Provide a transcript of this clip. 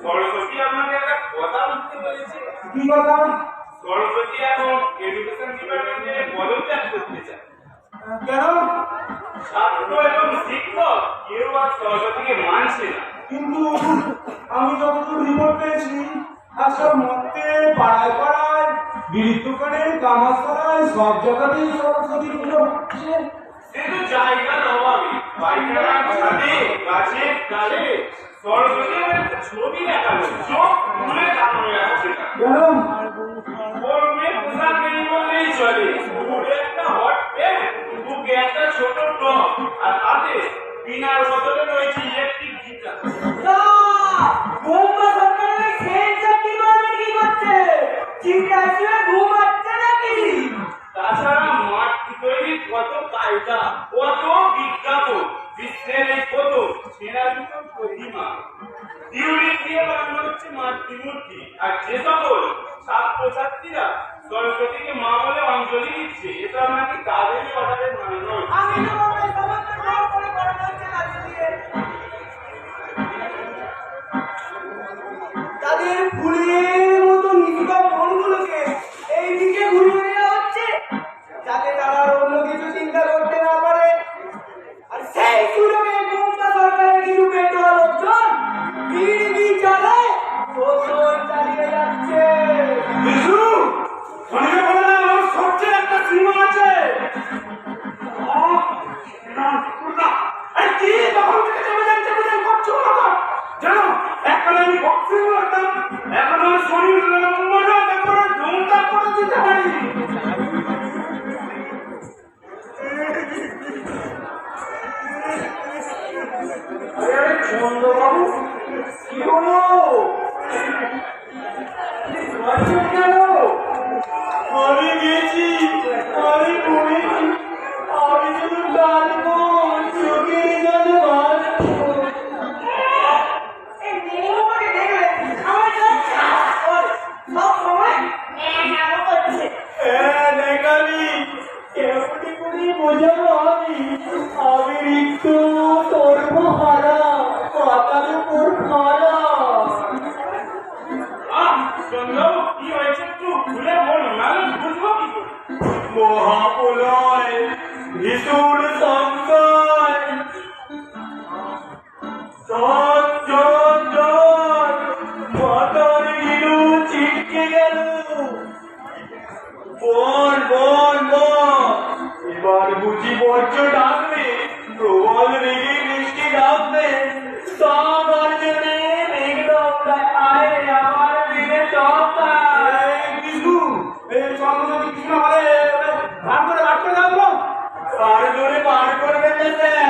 সরস্বতী আপনাকে একটা কথা বলতে বলেছে। কি কথা? সরস্বতী এখন এডুকেশন ডিপার্টমেন্টে পদত্যাগ করতে চায়। কেন? ছাত্র এবং শিক্ষক কেউ আর সরস্বতীকে মানছে না। কিন্তু আমি যতদূর রিপোর্ট পেয়েছি আজকাল মধ্যে পাড়ায় পাড়ায় বিড়ির দোকানে কামাতপাড়ায় সব জায়গাতেই সরস্বতী পুজো হচ্ছে। কিন্তু জায়গার অভাবে পাইকারার ছাদে গাছের ডালে সরস্বতীর একটা ছবি দেখালো, চোখ খুলে তাকিয়ে আছে। কেন? ওর মেয়ে পোশাক নেই বললেই চলে। ওরে একটা হট প্যান্ট, বুকে একটা ছোট টপ, আর হাতে বিনার বদলে রয়েছে ইলেকট্রিক গিটার। তাছাড়া মাটি তৈরির কত কায়দা, কত বিজ্ঞাপন, বিশ্বের এই কত সেরা দুটো প্রতিমা দিউলি দিয়ে বানানো হচ্ছে মাতৃ মূর্তি। আর যে সকল ছাত্রছাত্রীরা সরস্বতীকে মা বলে অঞ্জলি দিচ্ছে, এটা নাকি তাদেরই অর্ডারে বানানো। তাদের ফুলের মতো নিষ্কাম মনগুলোকে এইদিকে ঘুরিয়ে নেওয়া হচ্ছে যাতে তারা অন্য কিছু চিন্তা করতে না পারে। আর সেই সুযোগে মমতা সরকারের কিছু পেটোয়া লোকজন বিড়ি চালায় শোষণ চালিয়ে যাচ্ছে। বিশু, অনেকে বলে না আমার সবচেয়ে একটা সীমা আছে। কি তখন থেকে চেপে করছো না জানো? এখন আমি বক্সিং করতাম, এখন আমি শরীর লম্বটা করে ধুমটা করে দিতে পারি। আরে চন্দ্রবাবু, কি হলো? কেন? আমি গেছি, আমি পড়েছি, আমি শুধু ডাকবো, চোখের জলে ভাসবো। আমি ঋতু তোর হারা পাতার উপর খারা। কি হয়েছে একটু খুলে বলুন, নাহলে বুঝবো কি করে। মহাপ্রলয়, ভীষণ সংকট, জন জন জন, মাতার গিলু ছিটকে গেল। বল বল বল, এবার বুঝি বজ্র ডাকবে, প্রবল রেগে বৃষ্টি ডাকবে। সব অর্জনে মেঘনা উড়ায়, আয় আমার দিনে সপ্তাহ। বিষ্ণু, এই চন্দ্রবাবু কৃষ্ণ বলে ভাগ করে রাখতে থাকবো। আর জোরে পার করবে স্যার।